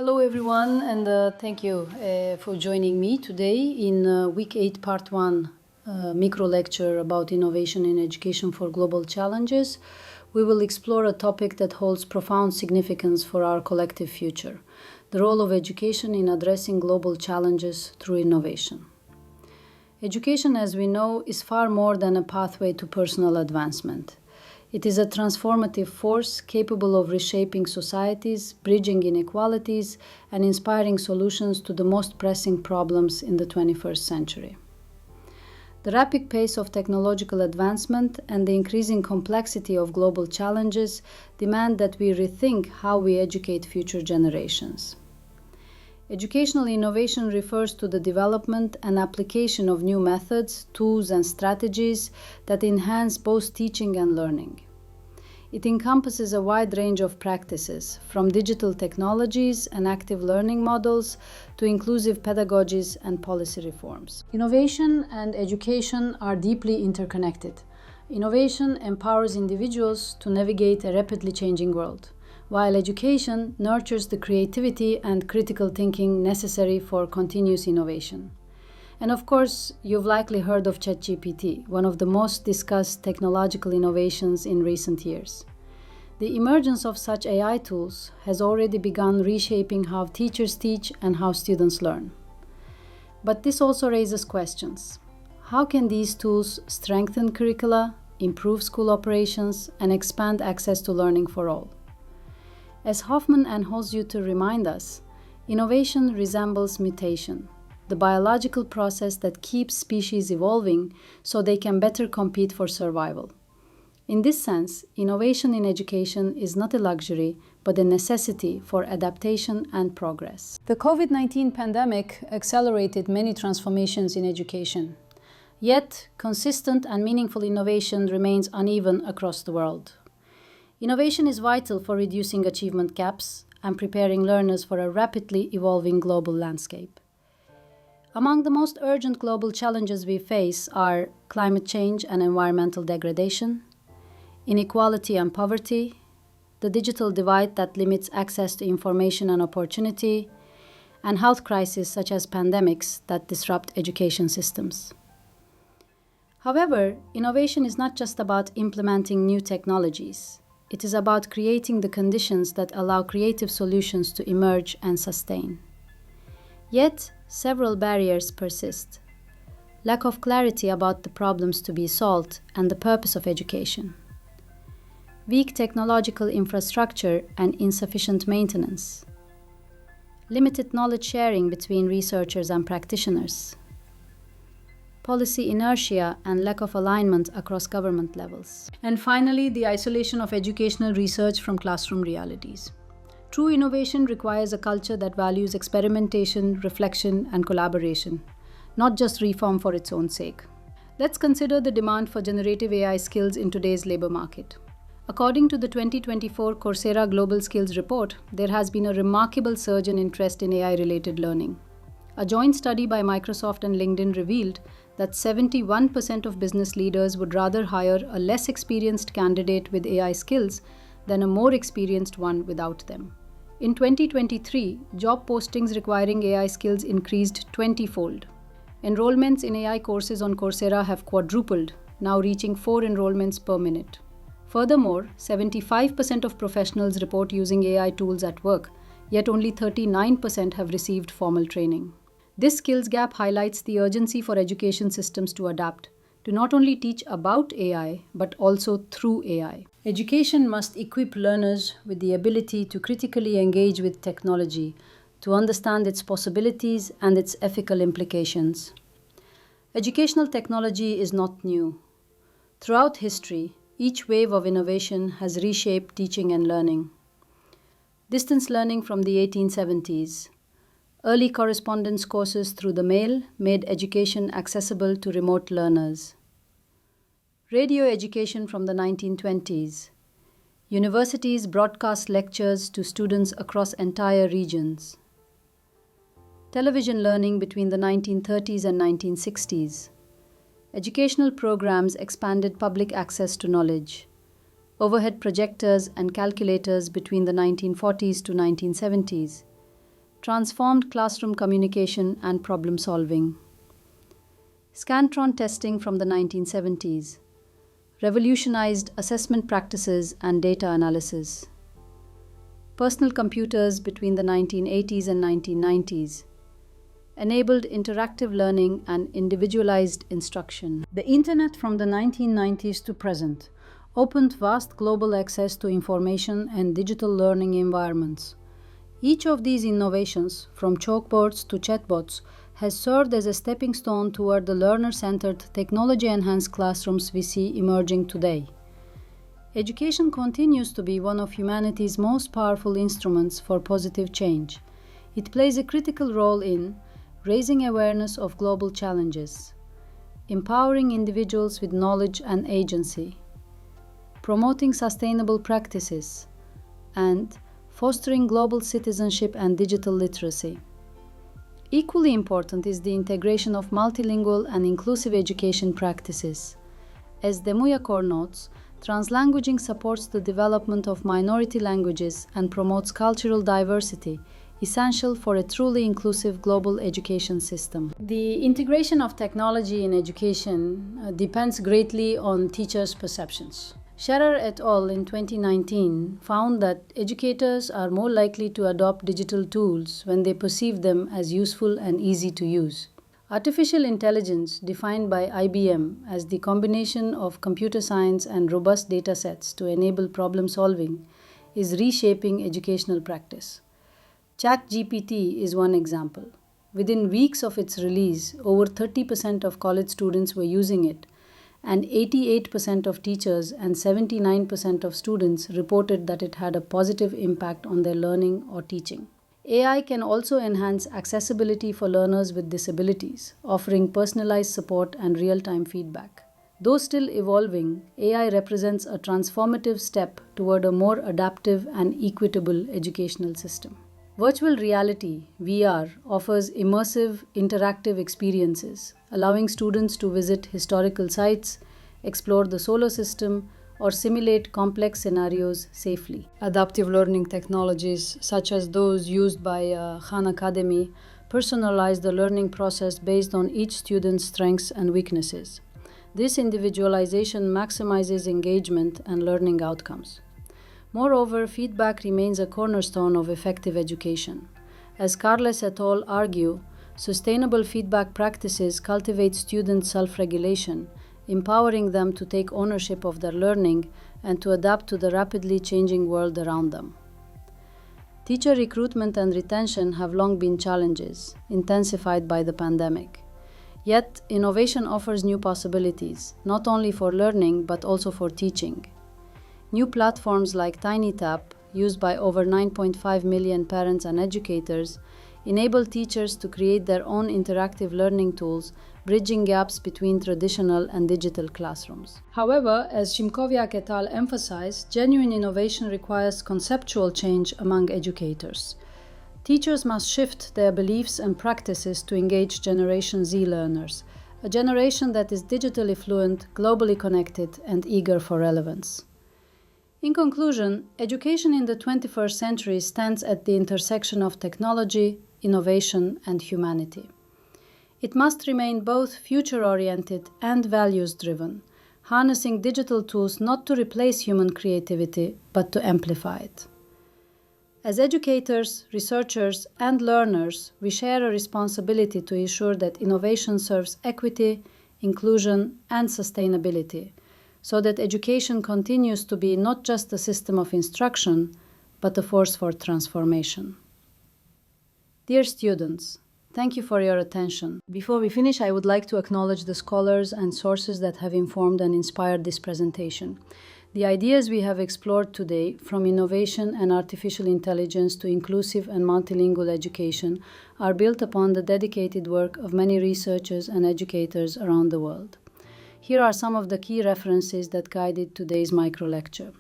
Hello, everyone, and thank you for joining me today in Week 8, Part 1 micro lecture about innovation in education for global challenges. We will explore a topic that holds profound significance for our collective future: the role of education in addressing global challenges through innovation. Education, as we know, is far more than a pathway to personal advancement. It is a transformative force capable of reshaping societies, bridging inequalities, and inspiring solutions to the most pressing problems in the 21st century. The rapid pace of technological advancement and the increasing complexity of global challenges demand that we rethink how we educate future generations. Educational innovation refers to the development and application of new methods, tools, and strategies that enhance both teaching and learning. It encompasses a wide range of practices, from digital technologies and active learning models to inclusive pedagogies and policy reforms. Innovation and education are deeply interconnected. Innovation empowers individuals to navigate a rapidly changing world, while education nurtures the creativity and critical thinking necessary for continuous innovation. And of course, you've likely heard of ChatGPT, one of the most discussed technological innovations in recent years. The emergence of such AI tools has already begun reshaping how teachers teach and how students learn. But this also raises questions. How can these tools strengthen curricula, improve school operations, and expand access to learning for all? As Hoffman and Holzhuter remind us, innovation resembles mutation, the biological process that keeps species evolving so they can better compete for survival. In this sense, innovation in education is not a luxury, but a necessity for adaptation and progress. The COVID-19 pandemic accelerated many transformations in education. Yet, consistent and meaningful innovation remains uneven across the world. Innovation is vital for reducing achievement gaps and preparing learners for a rapidly evolving global landscape. Among the most urgent global challenges we face are climate change and environmental degradation, inequality and poverty, the digital divide that limits access to information and opportunity, and health crises such as pandemics that disrupt education systems. However, innovation is not just about implementing new technologies. It is about creating the conditions that allow creative solutions to emerge and sustain. Yet, several barriers persist: lack of clarity about the problems to be solved and the purpose of education, weak technological infrastructure and insufficient maintenance, limited knowledge sharing between researchers and practitioners, policy inertia and lack of alignment across government levels. And finally, the isolation of educational research from classroom realities. True innovation requires a culture that values experimentation, reflection, and collaboration, not just reform for its own sake. Let's consider the demand for generative AI skills in today's labor market. According to the 2024 Coursera Global Skills Report, there has been a remarkable surge in interest in AI-related learning. A joint study by Microsoft and LinkedIn revealed that 71% of business leaders would rather hire a less experienced candidate with AI skills than a more experienced one without them. In 2023, job postings requiring AI skills increased 20-fold. Enrollments in AI courses on Coursera have quadrupled, now reaching 4 enrollments per minute. Furthermore, 75% of professionals report using AI tools at work, yet only 39% have received formal training. This skills gap highlights the urgency for education systems to adapt, to not only teach about AI, but also through AI. Education must equip learners with the ability to critically engage with technology, to understand its possibilities and its ethical implications. Educational technology is not new. Throughout history, each wave of innovation has reshaped teaching and learning. Distance learning from the 1870s. Early correspondence courses through the mail made education accessible to remote learners. Radio education from the 1920s. Universities broadcast lectures to students across entire regions. Television learning between the 1930s and 1960s. Educational programs expanded public access to knowledge. Overhead projectors and calculators between the 1940s to 1970s. transformed classroom communication and problem solving. Scantron testing from the 1970s revolutionized assessment practices and data analysis. Personal computers between the 1980s and 1990s enabled interactive learning and individualized instruction. The Internet from the 1990s to present opened vast global access to information and digital learning environments. Each of these innovations, from chalkboards to chatbots, has served as a stepping stone toward the learner-centered, technology-enhanced classrooms we see emerging today. Education continues to be one of humanity's most powerful instruments for positive change. It plays a critical role in raising awareness of global challenges, empowering individuals with knowledge and agency, promoting sustainable practices, and fostering global citizenship and digital literacy. Equally important is the integration of multilingual and inclusive education practices. As Demuyakor notes, translanguaging supports the development of minority languages and promotes cultural diversity, essential for a truly inclusive global education system. The integration of technology in education depends greatly on teachers' perceptions. Scherer et al. In 2019 found that educators are more likely to adopt digital tools when they perceive them as useful and easy to use. Artificial intelligence, defined by IBM as the combination of computer science and robust data sets to enable problem solving, is reshaping educational practice. ChatGPT is one example. Within weeks of its release, over 30% of college students were using it, and 88% of teachers and 79% of students reported that it had a positive impact on their learning or teaching. AI can also enhance accessibility for learners with disabilities, offering personalized support and real-time feedback. Though still evolving, AI represents a transformative step toward a more adaptive and equitable educational system. Virtual reality, VR, offers immersive, interactive experiences, allowing students to visit historical sites, explore the solar system, or simulate complex scenarios safely. Adaptive learning technologies, such as those used by Khan Academy, personalize the learning process based on each student's strengths and weaknesses. This individualization maximizes engagement and learning outcomes. Moreover, feedback remains a cornerstone of effective education. As Carles et al. Argue, sustainable feedback practices cultivate student self-regulation, empowering them to take ownership of their learning and to adapt to the rapidly changing world around them. Teacher recruitment and retention have long been challenges, intensified by the pandemic. Yet, innovation offers new possibilities, not only for learning but also for teaching. New platforms like TinyTap, used by over 9.5 million parents and educators, enable teachers to create their own interactive learning tools, bridging gaps between traditional and digital classrooms. However, as Shimkowiak et al. Emphasized, genuine innovation requires conceptual change among educators. Teachers must shift their beliefs and practices to engage Generation Z learners, a generation that is digitally fluent, globally connected, and eager for relevance. In conclusion, education in the 21st century stands at the intersection of technology, innovation, and humanity. It must remain both future-oriented and values-driven, harnessing digital tools not to replace human creativity, but to amplify it. As educators, researchers, and learners, we share a responsibility to ensure that innovation serves equity, inclusion, and sustainability, so that education continues to be not just a system of instruction, but a force for transformation. Dear students, thank you for your attention. Before we finish, I would like to acknowledge the scholars and sources that have informed and inspired this presentation. The ideas we have explored today, from innovation and artificial intelligence to inclusive and multilingual education, are built upon the dedicated work of many researchers and educators around the world. Here are some of the key references that guided today's micro-lecture.